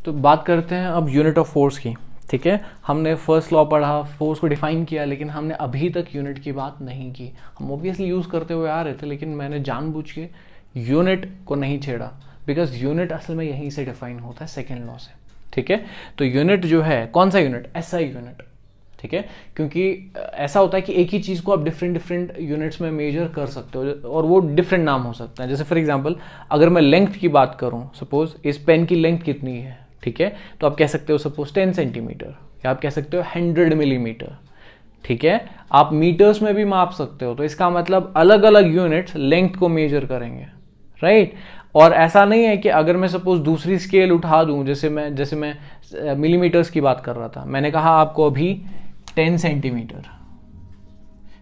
तो बात करते हैं अब यूनिट ऑफ फोर्स की। ठीक है, हमने फर्स्ट लॉ पढ़ा, फोर्स को डिफाइन किया, लेकिन हमने अभी तक यूनिट की बात नहीं की। हम ऑब्वियसली यूज़ करते हुए आ रहे थे, लेकिन मैंने जानबूझ के यूनिट को नहीं छेड़ा, बिकॉज यूनिट असल में यहीं से डिफाइन होता है, सेकेंड लॉ से। ठीक है, तो यूनिट जो है, कौन सा यूनिट? SI unit. ठीक है, क्योंकि ऐसा होता है कि एक ही चीज़ को आप डिफरेंट यूनिट्स में मेजर कर सकते हो और वो डिफरेंट नाम हो सकते हैं। जैसे फॉर एग्जांपल अगर मैं लेंथ की बात करूं, सपोज इस पेन की लेंथ कितनी है, ठीक है, तो आप कह सकते हो सपोज 10 सेंटीमीटर, या आप कह सकते हो 100 मिलीमीटर। ठीक है, आप मीटर्स में भी माप सकते हो, तो इसका मतलब अलग अलग यूनिट्स लेंथ को मेजर करेंगे, राइट। और ऐसा नहीं है कि अगर मैं सपोज दूसरी स्केल उठा दूं, जैसे मैं मिलीमीटर्स की बात कर रहा था, मैंने कहा आपको अभी 10 सेंटीमीटर,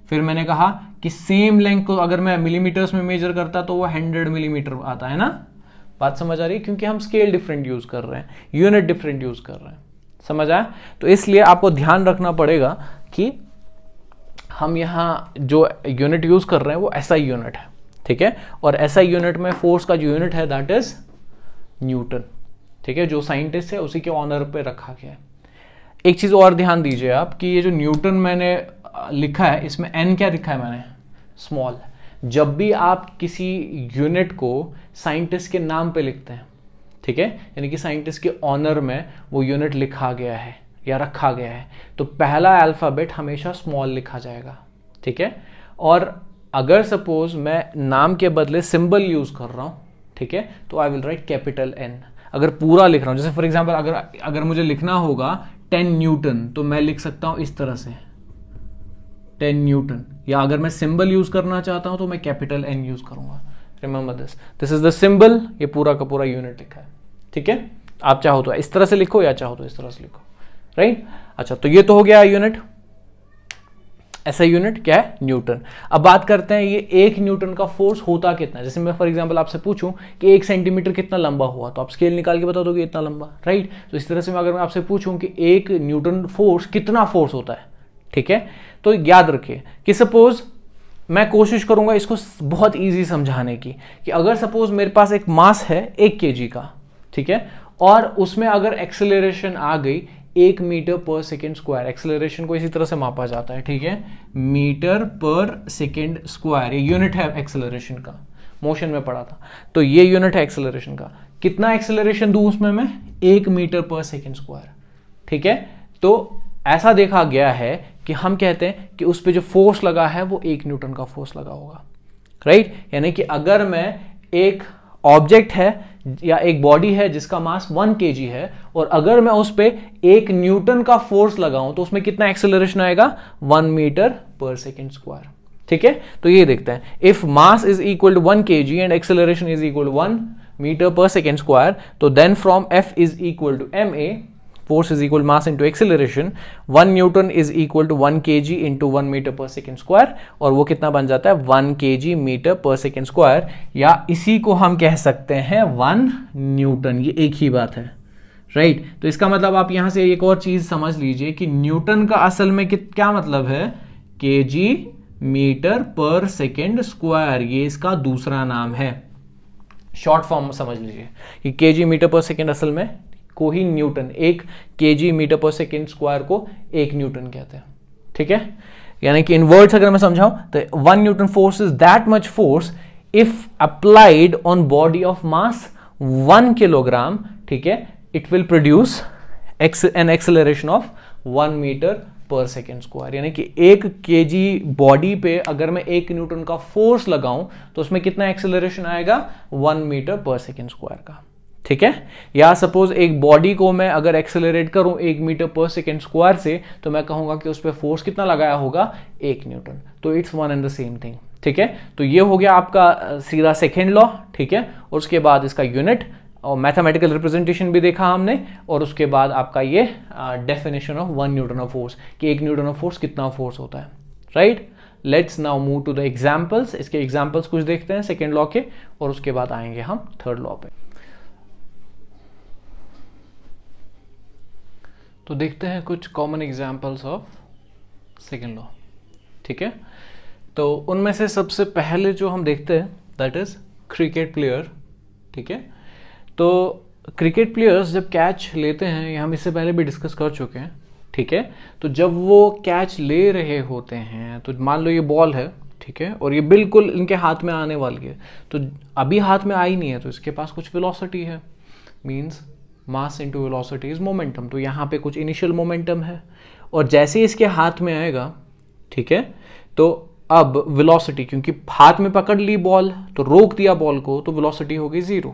फिर मैंने कहा कि सेम लेंथ को अगर मैं मिलीमीटर्स में मेजर करता तो वो 100 मिलीमीटर आता है ना। बात समझ आ रही है? क्योंकि हम स्केल डिफरेंट यूज कर रहे हैं, यूनिट डिफरेंट यूज कर रहे हैं, समझ आया? तो इसलिए आपको ध्यान रखना पड़ेगा कि हम यहाँ जो यूनिट यूज कर रहे हैं वो एसआई यूनिट है। ठीक है, और एसआई यूनिट में फोर्स का जो यूनिट है दैट इज न्यूटन। ठीक है, जो साइंटिस्ट है उसी के ऑनर पे रखा गया है। एक चीज और ध्यान दीजिए आप कि ये जो न्यूटन मैंने लिखा है, इसमें एन क्या लिखा है मैंने? स्मॉल। जब भी आप किसी यूनिट को साइंटिस्ट के नाम पे लिखते हैं, ठीक है, यानी कि साइंटिस्ट के ऑनर में वो यूनिट लिखा गया है या रखा गया है, तो पहला अल्फाबेट हमेशा स्मॉल लिखा जाएगा। ठीक है, और अगर सपोज मैं नाम के बदले सिंबल यूज कर रहा हूं, ठीक है, तो I will write capital N. अगर पूरा लिख रहा हूं, जैसे फॉर एग्जांपल अगर मुझे लिखना होगा 10 न्यूटन, तो मैं लिख सकता हूं इस तरह से 10 न्यूटन, या अगर मैं सिंबल यूज करना चाहता हूं तो मैं कैपिटल एन यूज करूंगा। Remember this is the symbol, ये पूरा का पूरा यूनिट लिखा है। ठीक है, आप चाहो तो इस तरह से लिखो या चाहो तो इस तरह से लिखो, राइट। अच्छा, तो ये तो हो गया यूनिट। ऐसा यूनिट क्या है? न्यूटन। अब बात करते हैं ये 1 न्यूटन का फोर्स होता कितना है। जैसे मैं फॉर एग्जांपल आपसे पूछूं कि 1 सेंटीमीटर कितना लंबा हुआ, तो आप स्केल निकाल के बता दोगे इतना लंबा, राइट। तो इस तरह से अगर मैं आपसे पूछूं कि 1 न्यूटन फोर्स कितना फोर्स होता है, ठीक है, तो याद रखिए कि सपोज मैं कोशिश करूंगा इसको बहुत ईजी समझाने की, कि अगर सपोज मेरे पास एक मास है 1 kg का, ठीक है, और उसमें अगर एक्सेलरेशन आ गई 1 metre per second square, acceleration को इसी तरह से मापा जाता है, ठीक है, मीटर पर सेकेंड स्क्वायर, ये यूनिट है एक्सेलरेशन का, मोशन में पढ़ा था, तो ये यूनिट है एक्सेलरेशन का। कितना एक्सेलरेशन दूं उसमें मैं? 1 मीटर पर सेकेंड स्क्वायर। ठीक है, तो ऐसा देखा गया है कि हम कहते हैं कि उस पर जो फोर्स लगा है वो 1 न्यूटन का फोर्स लगा होगा, राइट। यानी कि अगर मैं एक ऑब्जेक्ट है या एक बॉडी है जिसका मास 1 kg है, और अगर मैं उस पे 1 न्यूटन का फोर्स लगाऊं तो उसमें कितना एक्सेलरेशन आएगा? 1 मीटर पर सेकेंड स्क्वायर। ठीक है, तो ये देखते हैं, if mass is equal to 1 kg and acceleration is equal to 1 metre per second square, तो then from F is equal to ma, force is equal mass into acceleration, 1 newton is equal to 1 kg into 1 metre per second square, और वो कितना बन जाता है? 1 kg metre per second square, या इसी को हम कह सकते हैं 1 न्यूटन। ये एक ही बात है, राइट। तो इसका मतलब आप यहां से एक और चीज समझ लीजिए कि न्यूटन का असल में क्या मतलब है? kg metre per second square, ये इसका दूसरा नाम है। शॉर्ट फॉर्म समझ लीजिए कि kg मीटर पर सेकेंड असल में को ही Newton, 1 kg metre per second square को 1 न्यूटन कहते हैं। ठीक है, यानी कि इन वर्ड्स अगर मैं समझाऊं तो 1 newton force is that much force if applied on body of mass 1 kilogram, ठीक है, it will produce an acceleration of 1 metre per second square. यानी कि 1 kg बॉडी पे अगर मैं 1 न्यूटन का फोर्स लगाऊं तो उसमें कितना एक्सेलरेशन आएगा? 1 मीटर पर सेकेंड स्क्वायर का। ठीक है, या सपोज एक बॉडी को मैं अगर एक्सेलरेट करूं 1 मीटर पर सेकेंड स्क्वायर से, तो मैं कहूंगा कि उस पर फोर्स कितना लगाया होगा? 1 न्यूटन। तो it's one and the same thing. ठीक है, तो ये हो गया आपका सीधा सेकेंड लॉ। ठीक है, और उसके बाद इसका यूनिट और मैथमेटिकल रिप्रेजेंटेशन भी देखा हमने, और उसके बाद आपका ये definition of 1 newton of force, कि 1 न्यूटन ऑफ फोर्स कितना फोर्स होता है, right. Let's now move to the examples. इसके एग्जाम्पल्स कुछ देखते हैं सेकेंड लॉ के, और उसके बाद आएंगे हम थर्ड लॉ पे। तो देखते हैं कुछ common examples of second law. ठीक है, तो उनमें से सबसे पहले जो हम देखते हैं दैट इज क्रिकेट प्लेयर। ठीक है, तो क्रिकेट प्लेयर्स जब कैच लेते हैं, ये हम इससे पहले भी डिस्कस कर चुके हैं, ठीक है। तो जब वो कैच ले रहे होते हैं, तो मान लो ये बॉल है, ठीक है, और ये बिल्कुल इनके हाथ में आने वाली है, तो अभी हाथ में आई नहीं है, तो इसके पास कुछ वेलोसिटी है, means mass into velocity is momentum. तो यहाँ पे कुछ इनिशियल मोमेंटम है, और जैसे ही इसके हाथ में आएगा, ठीक है, तो अब वेलोसिटी, क्योंकि हाथ में पकड़ ली बॉल तो रोक दिया बॉल को, तो वेलोसिटी हो गई 0।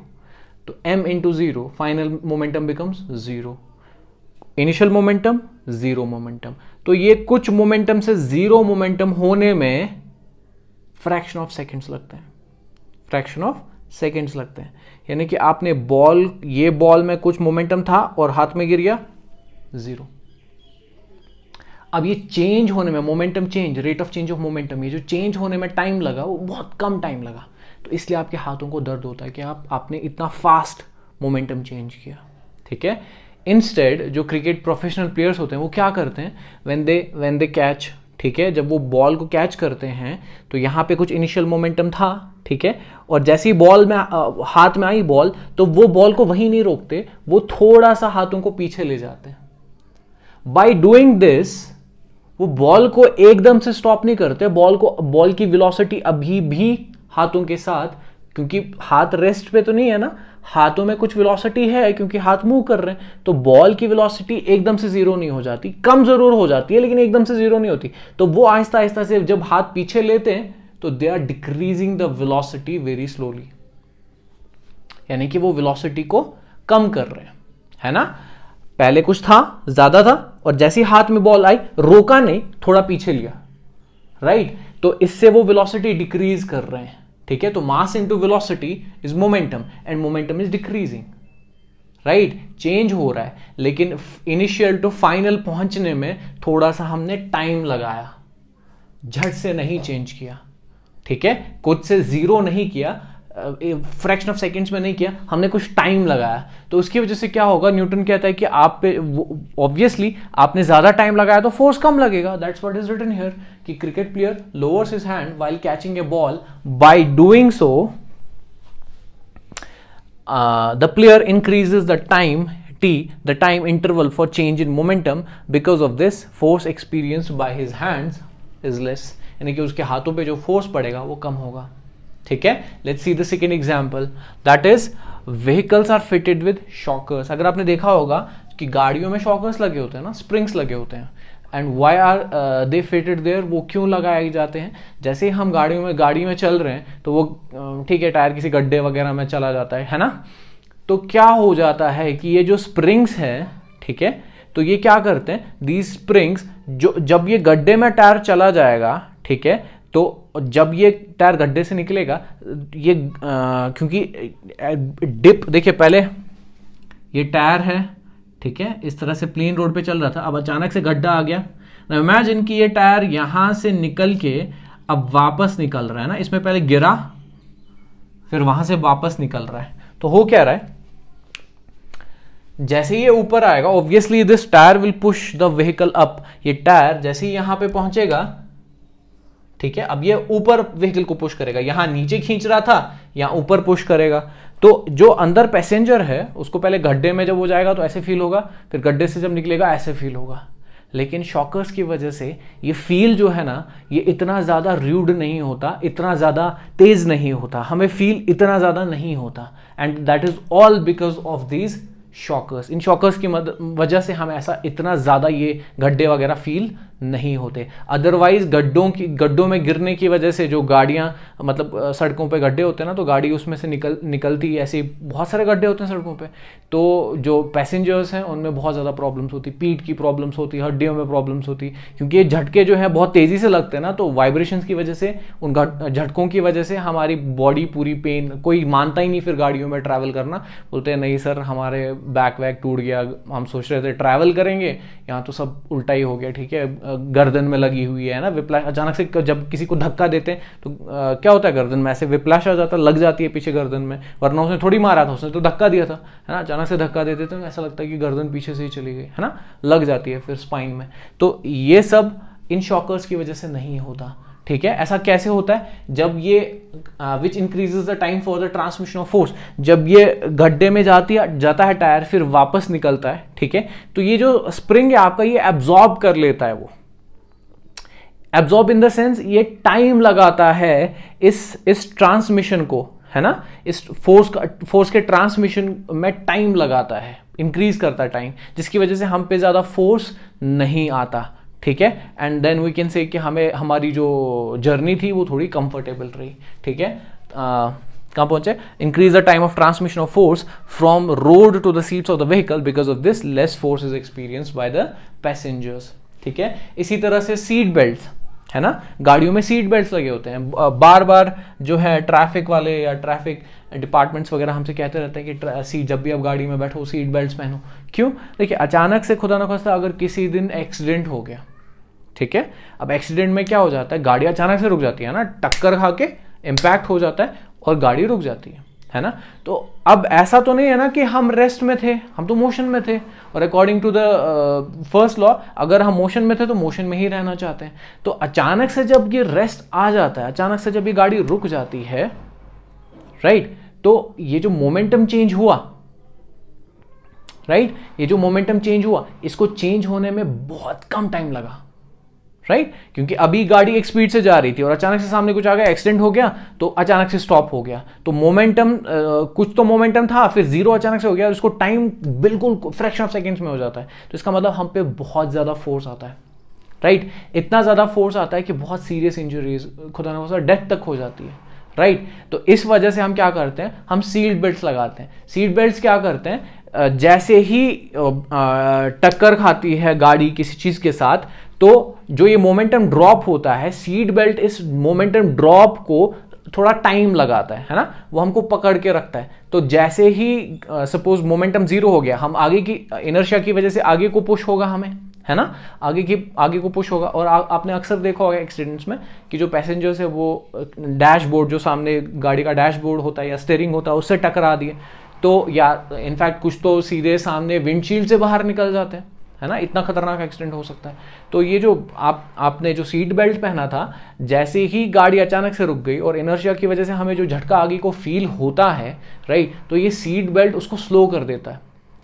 तो m into 0, final momentum becomes 0, initial momentum 0 momentum. तो ये कुछ मोमेंटम से 0 मोमेंटम होने में फ्रैक्शन ऑफ सेकेंड्स लगते हैं, फ्रैक्शन ऑफ सेकेंड्स लगते हैं। यानी कि आपने बॉल, ये बॉल में कुछ मोमेंटम था और हाथ में गिर गया 0। अब ये चेंज होने में, momentum change, rate of change of momentum, ये जो चेंज होने में टाइम लगा वो बहुत कम टाइम लगा, तो इसलिए आपके हाथों को दर्द होता है कि आपने इतना फास्ट मोमेंटम चेंज किया, ठीक है। इंस्टेड जो क्रिकेट प्रोफेशनल प्लेयर्स होते हैं वो क्या करते हैं, व्हेन दे कैच, ठीक है, जब वो बॉल को कैच करते हैं तो यहाँ पे कुछ इनिशियल मोमेंटम था, ठीक है, और जैसे ही बॉल में हाथ में आई बॉल, तो वो बॉल को वहीं नहीं रोकते, वो थोड़ा सा हाथों को पीछे ले जाते हैं। बाय डूइंग दिस वो बॉल को एकदम से स्टॉप नहीं करते, बॉल की वेलोसिटी अभी भी हाथों के साथ, क्योंकि हाथ रेस्ट पे तो नहीं है ना, हाथों में कुछ वेलोसिटी है क्योंकि हाथ मूव कर रहे हैं, तो बॉल की वेलोसिटी एकदम से 0 नहीं हो जाती, कम जरूर हो जाती है लेकिन एकदम से 0 नहीं होती। तो वो आहिस्ता आहिस्ता से जब हाथ पीछे लेते हैं तो they are decreasing the velocity very slowly, यानी कि वो वेलोसिटी को कम कर रहे हैं, है ना। पहले कुछ था, ज्यादा था, और जैसे ही हाथ में बॉल आई रोका नहीं, थोड़ा पीछे लिया, राइट। तो इससे वो वेलोसिटी डिक्रीज कर रहे हैं, ठीक है। तो mass into velocity is momentum and momentum is decreasing, right, change हो रहा है, लेकिन इनिशियल टू फाइनल पहुंचने में थोड़ा सा हमने टाइम लगाया, झट से नहीं चेंज किया, ठीक है, कुछ से 0 नहीं किया, फ्रैक्शन ऑफ सेकेंड्स में नहीं किया, हमने कुछ टाइम लगाया। तो उसकी वजह से क्या होगा, न्यूटन कहता है कि आप पे ऑब्वियसली आपने ज्यादा टाइम लगाया तो फोर्स कम लगेगा। That's what is written here कि cricket player lowers his hand while catching a ball, by doing so the player increases the time t, the time interval for change in momentum, because of this force experienced by his hands is less, यानी कि उसके हाथों पे जो force पड़ेगा वो कम होगा, ठीक है। Let's see the second example, that is vehicles are fitted with shockers. अगर आपने देखा होगा कि गाड़ियों में शॉकर्स लगे होते हैं ना, स्प्रिंग्स लगे होते हैं, and why are they fitted there, वो क्यों लगाए जाते हैं, जैसे ही हम गाड़ी में चल रहे हैं तो वो ठीक है, टायर किसी गड्ढे वगैरह में चला जाता है ना, तो क्या हो जाता है कि ये जो स्प्रिंग्स है, ठीक है, तो ये क्या करते हैं, दीज स्प्रिंग्स, जो जब ये गड्ढे में टायर चला जाएगा, ठीक है, तो जब ये टायर गड्ढे से निकलेगा, ये क्योंकि डिप, देखिए पहले ये टायर है, ठीक है, इस तरह से प्लेन रोड पे चल रहा था, अब अचानक से गड्ढा आ गया। नाउ इमेजिन कि ये टायर यहां से निकल के अब वापस निकल रहा है ना, इसमें पहले गिरा फिर वहां से वापस निकल रहा है, तो हो क्या रहा है, जैसे ये ऊपर आएगा obviously this tyre will push the vehicle up, ये टायर जैसे ही यहां पे पहुंचेगा, ठीक है, अब ये ऊपर व्हीकल को पुश करेगा, यहां नीचे खींच रहा था, यहां ऊपर पुश करेगा। तो जो अंदर पैसेंजर है उसको पहले गड्ढे में जब हो जाएगा तो ऐसे फील होगा, फिर गड्ढे से जब निकलेगा ऐसे फील होगा, लेकिन शॉकर्स की वजह से ये फील जो है ना, ये इतना ज्यादा र्यूड नहीं होता, इतना ज्यादा तेज नहीं होता, हमें फील इतना ज्यादा नहीं होता, and that is all because of these shockers. In shockers की वजह से हम ऐसा इतना ज्यादा ये गड्ढे वगैरह फील नहीं होते। अदरवाइज गड्ढों में गिरने की वजह से जो गाड़ियां, मतलब सड़कों पे गड्ढे होते हैं ना, तो गाड़ी उसमें से निकलती, ऐसे बहुत सारे गड्ढे होते हैं सड़कों पे, तो जो पैसेंजर्स हैं उनमें बहुत ज़्यादा प्रॉब्लम्स होती, पीठ की प्रॉब्लम्स होती, हड्डियों में प्रॉब्लम्स होती, क्योंकि ये झटके जो है बहुत तेज़ी से लगते हैं ना, तो वाइब्रेशंस की वजह से, उन झटकों की वजह से हमारी बॉडी पूरी पेन, कोई मानता ही नहीं फिर गाड़ियों में ट्रैवल करना, बोलते हैं नहीं सर हमारे बैक वैक टूट गया, हम सोच रहे थे ट्रैवल करेंगे, यहाँ तो सब उल्टा ही हो गया, ठीक है, गर्दन में लगी हुई है ना विप्लैश, अचानक से जब किसी को धक्का देते हैं तो क्या होता है, गर्दन में ऐसे विप्लैश आ जाता है, लग जाती है पीछे गर्दन में, वरना उसने थोड़ी मारा था, उसने तो धक्का दिया था, है ना, अचानक से धक्का देते तो ऐसा लगता है कि गर्दन पीछे से ही चली गई, है ना, लग जाती है फिर स्पाइन में। तो ये सब इन शॉकर्स की वजह से नहीं होता, ठीक है, ऐसा कैसे होता है? जब ये which increases the time for the transmission of force, जब ये गड्ढे में जाता है टायर, फिर वापस निकलता है, ठीक है, तो ये जो स्प्रिंग है आपका, ये एब्जॉर्ब कर लेता है। वो एब्जॉर्ब इन द सेंस ये टाइम लगाता है इस ट्रांसमिशन को, है ना, इस फोर्स के ट्रांसमिशन में टाइम लगाता है, इंक्रीज करता है टाइम, जिसकी वजह से हम पे ज्यादा फोर्स नहीं आता, ठीक है। And then we can say कि हमारी जो जर्नी थी वो थोड़ी कंफर्टेबल रही, ठीक है। कहाँ पहुंचे? Increase the time of transmission of force from road to the seats of the vehicle, because of this less force is experienced by the passengers, ठीक है। इसी तरह से सीट बेल्ट, है ना, गाड़ियों में सीट बेल्ट्स लगे होते हैं। बार बार जो है ट्रैफिक वाले या ट्रैफिक डिपार्टमेंट्स वगैरह हमसे कहते रहते हैं कि सीट, जब भी आप गाड़ी में बैठो सीट बेल्ट्स पहनो। क्यों? देखिए, अचानक से खुदा न खास्ता अगर किसी दिन एक्सीडेंट हो गया, ठीक है, अब एक्सीडेंट में क्या हो जाता है, गाड़ी अचानक से रुक जाती है ना, टक्कर खा के इम्पैक्ट हो जाता है और गाड़ी रुक जाती है ना। तो अब ऐसा तो नहीं है ना कि हम रेस्ट में थे, हम तो मोशन में थे, और according to the first law अगर हम मोशन में थे तो मोशन में ही रहना चाहते हैं। तो अचानक से जब ये रेस्ट आ जाता है, अचानक से जब ये गाड़ी रुक जाती है, राइट, तो ये जो मोमेंटम चेंज हुआ, राइट, ये जो मोमेंटम चेंज हुआ, इसको चेंज होने में बहुत कम टाइम लगा, राइट, क्योंकि अभी गाड़ी एक स्पीड से जा रही थी और अचानक से सामने कुछ आ गया, एक्सीडेंट हो गया, तो अचानक से स्टॉप हो गया। तो मोमेंटम कुछ तो मोमेंटम था, फिर जीरो अचानक से हो गया, और उसको टाइम बिल्कुल फ्रैक्शन ऑफ सेकंड्स में हो जाता है। तो इसका मतलब हम पे बहुत ज्यादा फोर्स आता है, राइट, इतना ज्यादा फोर्स आता है कि बहुत सीरियस इंजरीज, खुदा न खास्ता डेथ तक हो जाती है, राइट। तो इस वजह से हम क्या करते हैं, हम सीट बेल्ट लगाते हैं। सीट बेल्ट क्या करते हैं, जैसे ही टक्कर खाती है गाड़ी किसी चीज के साथ, तो जो ये मोमेंटम ड्रॉप होता है, सीट बेल्ट इस मोमेंटम ड्रॉप को थोड़ा टाइम लगाता है ना, वो हमको पकड़ के रखता है। तो जैसे ही सपोज मोमेंटम जीरो हो गया, हम आगे की इनर्शिया की वजह से आगे को पुश होगा हमें, है ना, आगे को पुश होगा। और आपने अक्सर देखा होगा एक्सीडेंट्स में कि जो पैसेंजर्स है वो डैशबोर्ड, जो सामने गाड़ी का डैशबोर्ड होता है या स्टीयरिंग होता है, उससे टकरा दिए, तो या इनफैक्ट कुछ तो सीधे सामने विंडशील्ड से बाहर निकल जाते हैं, है ना, इतना खतरनाक एक्सीडेंट हो सकता है। तो ये जो आपने जो सीट बेल्ट पहना था, जैसे ही गाड़ी अचानक से रुक गई और इनर्शिया की वजह से हमें जो झटका आगे को फील होता है, राइट, तो ये सीट बेल्ट उसको स्लो कर देता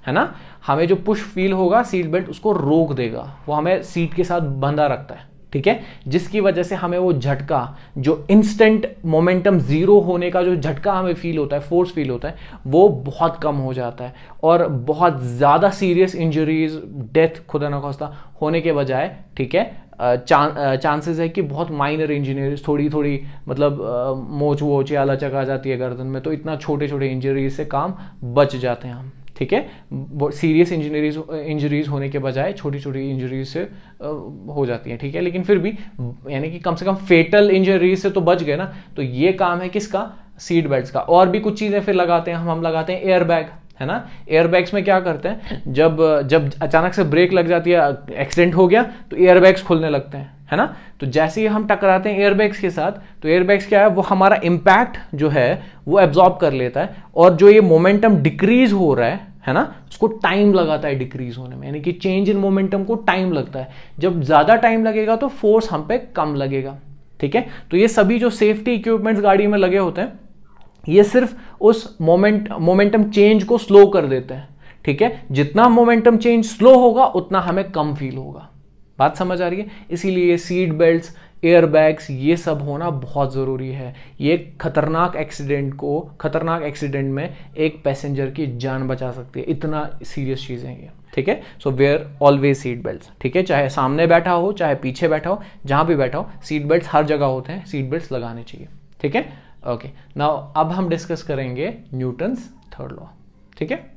है ना, हमें जो पुश फील होगा सीट बेल्ट उसको रोक देगा, वो हमें सीट के साथ बंधा रखता है, ठीक है, जिसकी वजह से हमें वो झटका, जो इंस्टेंट मोमेंटम जीरो होने का जो झटका हमें फील होता है, फोर्स फील होता है, वो बहुत कम हो जाता है। और बहुत ज़्यादा सीरियस इंजरीज, डेथ खुदा न खास्ता होने के बजाय, ठीक है, चांसेस है कि बहुत माइनर इंजरीज, थोड़ी थोड़ी मतलब मोच वोच या लचक आ जाती है गर्दन में, तो इतना छोटे छोटे इंजरीज से काम बच जाते हैं हम, ठीक है। सीरियस इंजरीज होने के बजाय छोटी छोटी इंजरीज से हो जाती है, ठीक है। लेकिन फिर भी यानी कि कम से कम फेटल इंजरीज से तो बच गए ना। तो ये काम है किसका? सीट बेल्ट्स का। और भी कुछ चीजें फिर लगाते हैं हम लगाते हैं एयर बैग, है ना। एयर बैग्स में क्या करते हैं, जब अचानक से ब्रेक लग जाती है, एक्सीडेंट हो गया, तो एयर बैग्स खुलने लगते हैं, है ना। तो जैसे ही हम टकराते हैं एयर बैग्स के साथ, तो एयर बैग्स क्या है, वो हमारा इम्पैक्ट जो है वो एब्जॉर्ब कर लेता है, और जो ये मोमेंटम डिक्रीज हो रहा है ना, उसको टाइम लगाता है डिक्रीज होने में, यानी कि चेंज इन मोमेंटम को टाइम लगता है। जब ज्यादा टाइम लगेगा तो फोर्स हम पे कम लगेगा, ठीक है। तो ये सभी जो सेफ्टी इक्विपमेंट्स गाड़ी में लगे होते हैं, ये सिर्फ उस मोमेंटम चेंज को स्लो कर देते हैं, ठीक है। जितना मोमेंटम चेंज स्लो होगा उतना हमें कम फील होगा। बात समझ आ रही है? इसीलिए सीट बेल्ट्स, एयर बैग्स, ये सब होना बहुत ज़रूरी है। ये खतरनाक एक्सीडेंट में एक पैसेंजर की जान बचा सकती है, इतना सीरियस चीज़ें हैं ये, ठीक है। So wear always seat belts, ठीक है, चाहे सामने बैठा हो चाहे पीछे बैठा हो, जहां भी बैठा हो, सीट बेल्ट्स हर जगह होते हैं, सीट बेल्ट्स लगाने चाहिए, ठीक है। ओके, नाउ अब हम डिस्कस करेंगे न्यूटन्स थर्ड लॉ, ठीक है।